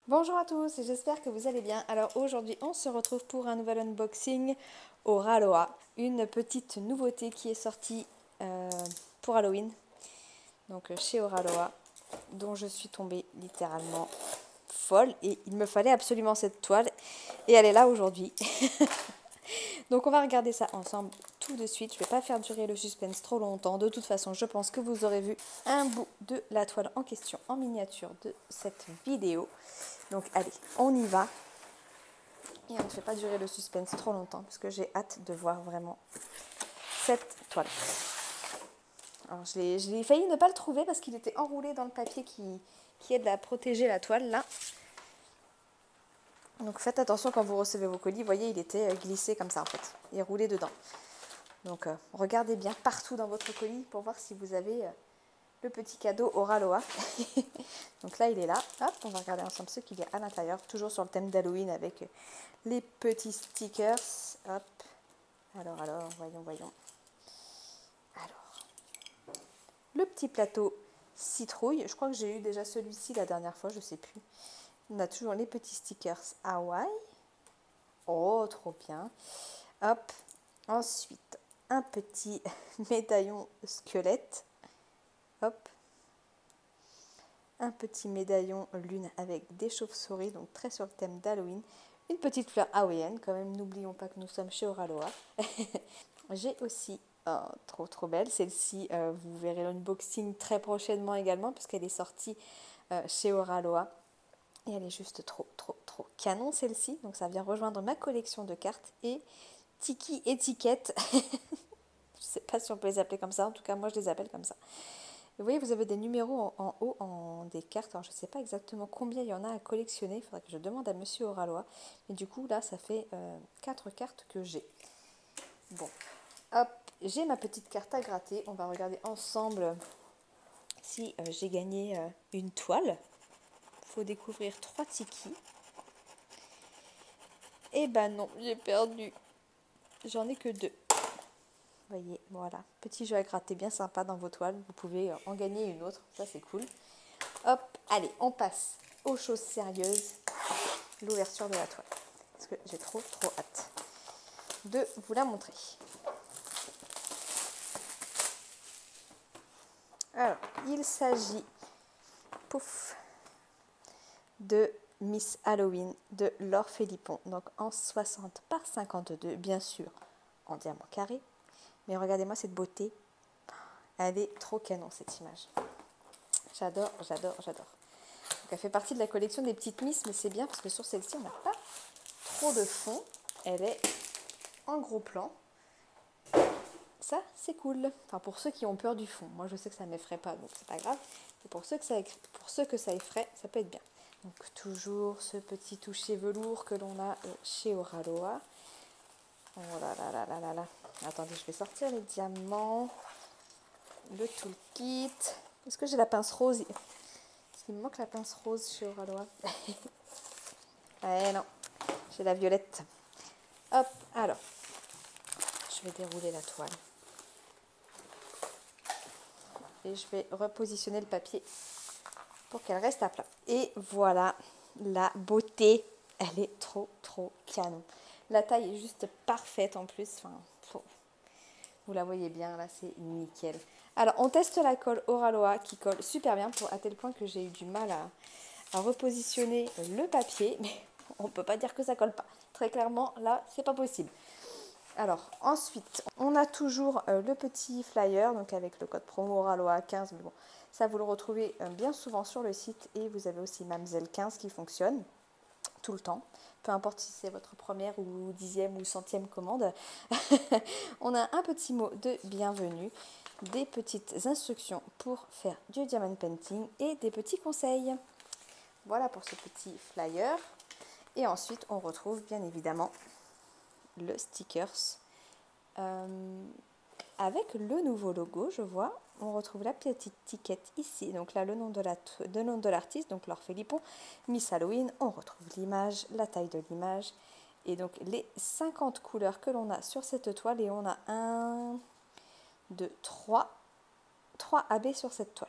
Bonjour à tous, j'espère que vous allez bien. Alors aujourd'hui, on se retrouve pour un nouvel unboxing au Raloa, une petite nouveauté qui est sortie pour Halloween, donc chez Oraloa, dont je suis tombée littéralement folle et il me fallait absolument cette toile et elle est là aujourd'hui. Donc on va regarder ça ensemble tout de suite. Je ne vais pas faire durer le suspense trop longtemps. De toute façon, je pense que vous aurez vu un bout de la toile en question en miniature de cette vidéo. Donc allez, on y va. Et on ne fait pas durer le suspense trop longtemps parce que j'ai hâte de voir vraiment cette toile. Alors j'ai failli ne pas le trouver parce qu'il était enroulé dans le papier qui aide à protéger la toile là. Donc faites attention quand vous recevez vos colis. Vous voyez, il était glissé comme ça en fait. Il est roulé dedans. Donc regardez bien partout dans votre colis pour voir si vous avez le petit cadeau Oraloa. Donc là, il est là. Hop, on va regarder ensemble ce qu'il y a à l'intérieur. Toujours sur le thème d'Halloween avec les petits stickers. Hop. Alors, voyons. Alors, le petit plateau citrouille. Je crois que j'ai eu déjà celui-ci la dernière fois, je sais plus. On a toujours les petits stickers Hawaii. Oh, trop bien. Hop. Ensuite, un petit médaillon squelette. Hop. Un petit médaillon lune avec des chauves-souris, donc très sur le thème d'Halloween. Une petite fleur hawaïenne, quand même, n'oublions pas que nous sommes chez Oraloa. J'ai aussi, trop belle, celle-ci, vous verrez l'unboxing très prochainement également, puisqu'elle est sortie chez Oraloa. Et elle est juste trop canon celle-ci, donc ça vient rejoindre ma collection de cartes et Tiki étiquette. Je ne sais pas si on peut les appeler comme ça, en tout cas moi je les appelle comme ça. Vous voyez, vous avez des numéros en haut des cartes. Alors, je ne sais pas exactement combien il y en a à collectionner. Il faudrait que je demande à Monsieur Oralois. Mais du coup, là, ça fait 4 cartes que j'ai. Bon, hop, j'ai ma petite carte à gratter. On va regarder ensemble si j'ai gagné une toile. Il faut découvrir 3 tikis. Eh ben non, j'ai perdu. J'en ai que 2. Vous voyez, voilà. Petit jeu à gratter bien sympa dans vos toiles. Vous pouvez en gagner une autre. Ça, c'est cool. Hop, allez, on passe aux choses sérieuses, l'ouverture de la toile. Parce que j'ai trop hâte de vous la montrer. Alors, il s'agit, pouf, de Miss Halloween de Laure Philippon. Donc en 60 par 52, bien sûr, en diamant carré. Mais regardez-moi cette beauté. Elle est trop canon, cette image. J'adore. Donc elle fait partie de la collection des petites Miss, mais c'est bien parce que sur celle-ci, on n'a pas trop de fond. Elle est en gros plan. Ça, c'est cool. Enfin, pour ceux qui ont peur du fond. Moi, je sais que ça ne m'effraie pas, donc c'est pas grave. Et pour ceux que ça effraie, ça peut être bien. Donc, toujours ce petit toucher velours que l'on a chez Oraloa. Oh là. Attendez, je vais sortir les diamants. Le toolkit. Est-ce que j'ai la pince rose? Est-ce qu'il me manque la pince rose chez Oraloa? Non. J'ai la violette. Hop, alors. Je vais dérouler la toile. Et je vais repositionner le papier pour qu'elle reste à plat. Et voilà la beauté. Elle est trop canon. La taille est juste parfaite en plus. Enfin, vous la voyez bien, là, c'est nickel. Alors, on teste la colle Oraloa qui colle super bien, à tel point que j'ai eu du mal à repositionner le papier. Mais on ne peut pas dire que ça colle pas. Très clairement, là, c'est pas possible. Alors, ensuite, on a toujours le petit flyer, donc avec le code promo Oraloa 15, mais bon, ça vous le retrouvez bien souvent sur le site, et vous avez aussi Mamzelle 15 qui fonctionne tout le temps, peu importe si c'est votre première ou 10e ou 100e commande. On a un petit mot de bienvenue, des petites instructions pour faire du diamond painting et des petits conseils. Voilà pour ce petit flyer. Et ensuite, on retrouve bien évidemment le stickers avec le nouveau logo, je vois. On retrouve la petite étiquette ici, donc là le nom de l'artiste, donc Laure Philippon, Miss Halloween. On retrouve l'image, la taille de l'image et donc les 50 couleurs que l'on a sur cette toile, et on a 1, 2, 3 AB sur cette toile.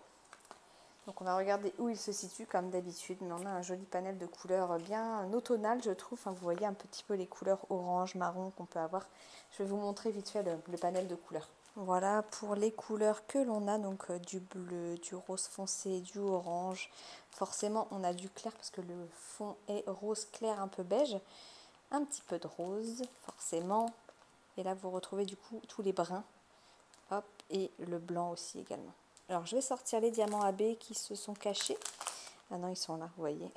Donc on va regarder où il se situe comme d'habitude, mais on a un joli panel de couleurs bien automnal, je trouve. Enfin, vous voyez un petit peu les couleurs orange, marron qu'on peut avoir. Je vais vous montrer vite fait le panel de couleurs. Voilà pour les couleurs que l'on a, donc du bleu, du rose foncé, du orange. Forcément, on a du clair parce que le fond est rose clair, un peu beige. Un petit peu de rose, forcément. Et là, vous retrouvez du coup tous les bruns. Hop, et le blanc aussi également. Alors, je vais sortir les diamants AB qui se sont cachés. Ah non, ils sont là, vous voyez.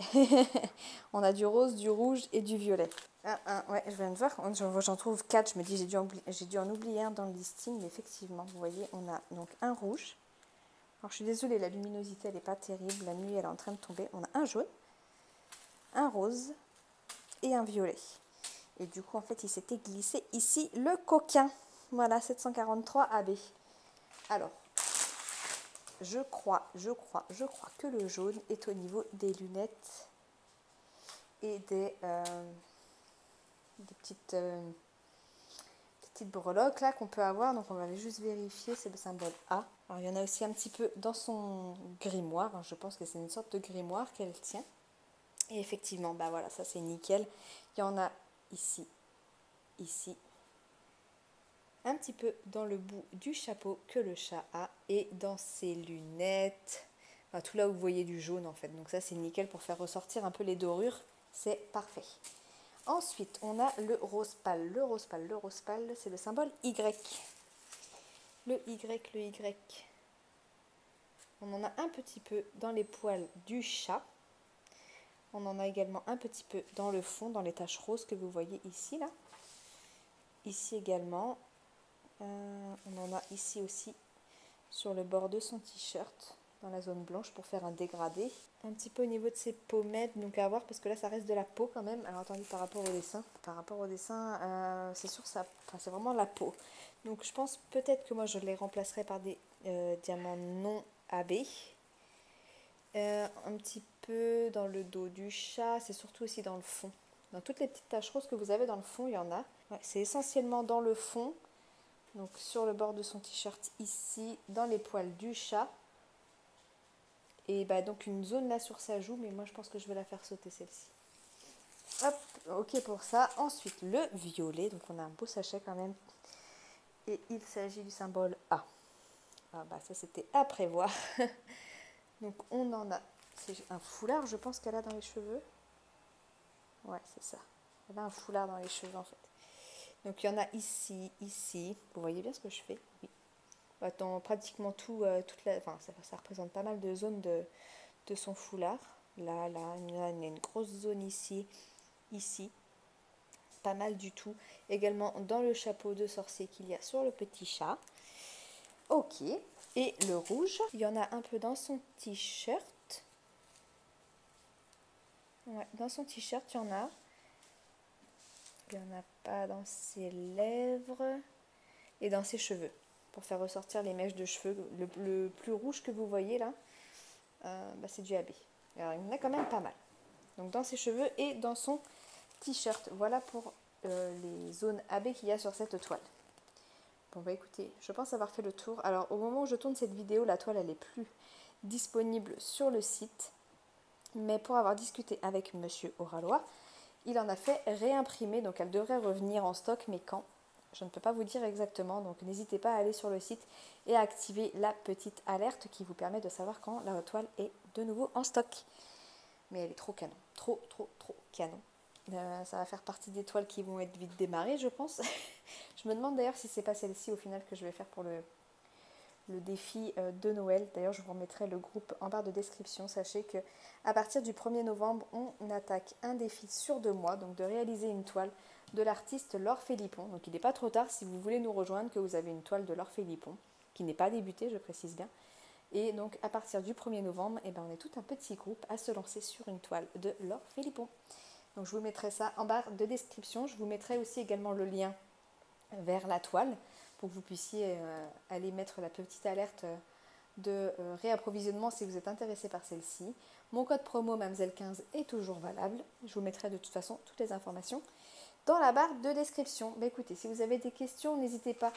On a du rose, du rouge et du violet. Ouais, je viens de voir, j'en trouve 4. Je me dis, j'ai dû en oublier un dans le listing. Mais effectivement, vous voyez, on a donc un rouge. Alors, je suis désolée, la luminosité, elle n'est pas terrible. La nuit, elle est en train de tomber. On a un jaune, un rose et un violet. Et du coup, en fait, il s'était glissé ici le coquin. Voilà, 743 AB. Alors, je crois que le jaune est au niveau des lunettes et des petites breloques là qu'on peut avoir. Donc, on va aller juste vérifier, c'est le symbole A. Alors, il y en a aussi un petit peu dans son grimoire. Je pense que c'est une sorte de grimoire qu'elle tient. Et effectivement, bah voilà, ça c'est nickel. Il y en a ici, ici, un petit peu dans le bout du chapeau que le chat a et dans ses lunettes, enfin, tout là où vous voyez du jaune en fait. Donc ça c'est nickel pour faire ressortir un peu les dorures, c'est parfait. Ensuite on a le rose pâle. Le rose pâle c'est le symbole Y. Le Y. On en a un petit peu dans les poils du chat. On en a également un petit peu dans le fond, dans les taches roses que vous voyez ici là. Ici également. On en a ici aussi sur le bord de son t-shirt dans la zone blanche pour faire un dégradé. Un petit peu au niveau de ses pommettes, donc à voir parce que là ça reste de la peau quand même. Alors attendez, par rapport au dessin, c'est sûr c'est vraiment la peau. Donc je pense peut-être que moi je les remplacerai par des diamants non AB. Un petit peu dans le dos du chat, c'est surtout aussi dans le fond. Dans toutes les petites taches roses que vous avez dans le fond, il y en a. Ouais, c'est essentiellement dans le fond. Donc sur le bord de son t-shirt ici, dans les poils du chat. Et bah donc une zone là sur sa joue, mais moi je pense que je vais la faire sauter celle-ci. Hop, ok pour ça. Ensuite le violet, donc on a un beau sachet quand même. Et il s'agit du symbole A. Ah bah ça c'était à prévoir. Donc on en a, c'est un foulard je pense qu'elle a dans les cheveux. Ouais c'est ça. Elle a un foulard dans les cheveux en fait. Donc il y en a ici, ici. Vous voyez bien ce que je fais? Oui. Dans pratiquement tout, enfin, ça représente pas mal de zones de son foulard. Là, il y a une grosse zone ici, ici. Pas mal du tout. Également dans le chapeau de sorcier qu'il y a sur le petit chat. Ok. Et le rouge, il y en a un peu dans son t-shirt. Ouais, dans son t-shirt, il y en a. Il n'y en a pas dans ses lèvres et dans ses cheveux. Pour faire ressortir les mèches de cheveux. Le plus rouge que vous voyez là, c'est du AB. Alors il y en a quand même pas mal. Donc dans ses cheveux et dans son t-shirt. Voilà pour les zones AB qu'il y a sur cette toile. Bon bah écoutez, je pense avoir fait le tour. Alors au moment où je tourne cette vidéo, la toile elle est plus disponible sur le site. Mais pour avoir discuté avec Monsieur Oralois, il en a fait réimprimer. Donc elle devrait revenir en stock, mais quand ? Je ne peux pas vous dire exactement, donc n'hésitez pas à aller sur le site et à activer la petite alerte qui vous permet de savoir quand la toile est de nouveau en stock. Mais elle est trop canon, trop canon. Ça va faire partie des toiles qui vont être vite démarrées, je pense. Je me demande d'ailleurs si c'est pas celle-ci au final que je vais faire pour le défi de Noël. D'ailleurs, je vous remettrai le groupe en barre de description. Sachez que à partir du 1er novembre, on attaque un défi sur 2 mois, donc de réaliser une toile de l'artiste Laure Philippon. Donc il n'est pas trop tard si vous voulez nous rejoindre, que vous avez une toile de Laure Philippon, qui n'est pas débutée, je précise bien. Et donc à partir du 1er novembre, on est tout un petit groupe à se lancer sur une toile de Laure Philippon. Donc je vous mettrai ça en barre de description. Je vous mettrai aussi également le lien vers la toile pour que vous puissiez aller mettre la petite alerte de réapprovisionnement si vous êtes intéressé par celle-ci. Mon code promo Mamzelle15 est toujours valable. Je vous mettrai de toute façon toutes les informations dans la barre de description. Écoutez, si vous avez des questions, n'hésitez pas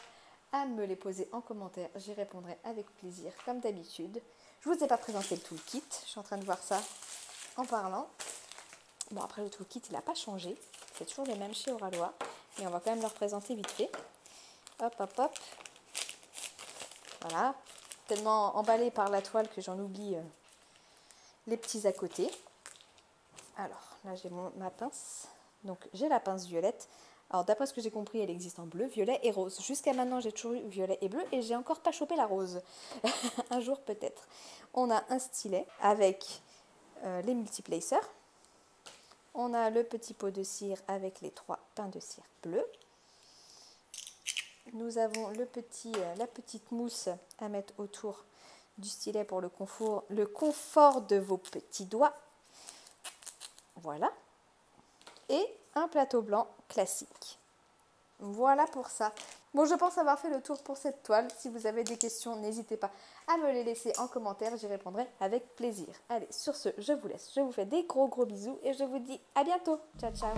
à me les poser en commentaire. J'y répondrai avec plaisir, comme d'habitude. Je ne vous ai pas présenté le toolkit. Je suis en train de voir ça en parlant. Bon, après, le toolkit, il n'a pas changé. C'est toujours les mêmes chez Oraloa. Mais on va quand même leur présenter vite fait. Hop, hop, hop. Voilà. Tellement emballé par la toile que j'en oublie les petits à côté. Alors, là, j'ai ma pince. Donc, j'ai la pince violette. Alors, d'après ce que j'ai compris, elle existe en bleu, violet et rose. Jusqu'à maintenant, j'ai toujours eu violet et bleu et j'ai encore pas chopé la rose. Un jour, peut-être. On a un stylet avec les multiplacers. On a le petit pot de cire avec les 3 pains de cire bleus. Nous avons la petite mousse à mettre autour du stylet pour le confort de vos petits doigts. Voilà. Et un plateau blanc classique. Voilà pour ça. Bon, je pense avoir fait le tour pour cette toile. Si vous avez des questions, n'hésitez pas à me les laisser en commentaire. J'y répondrai avec plaisir. Allez, sur ce, je vous laisse. Je vous fais des gros bisous et je vous dis à bientôt. Ciao, ciao.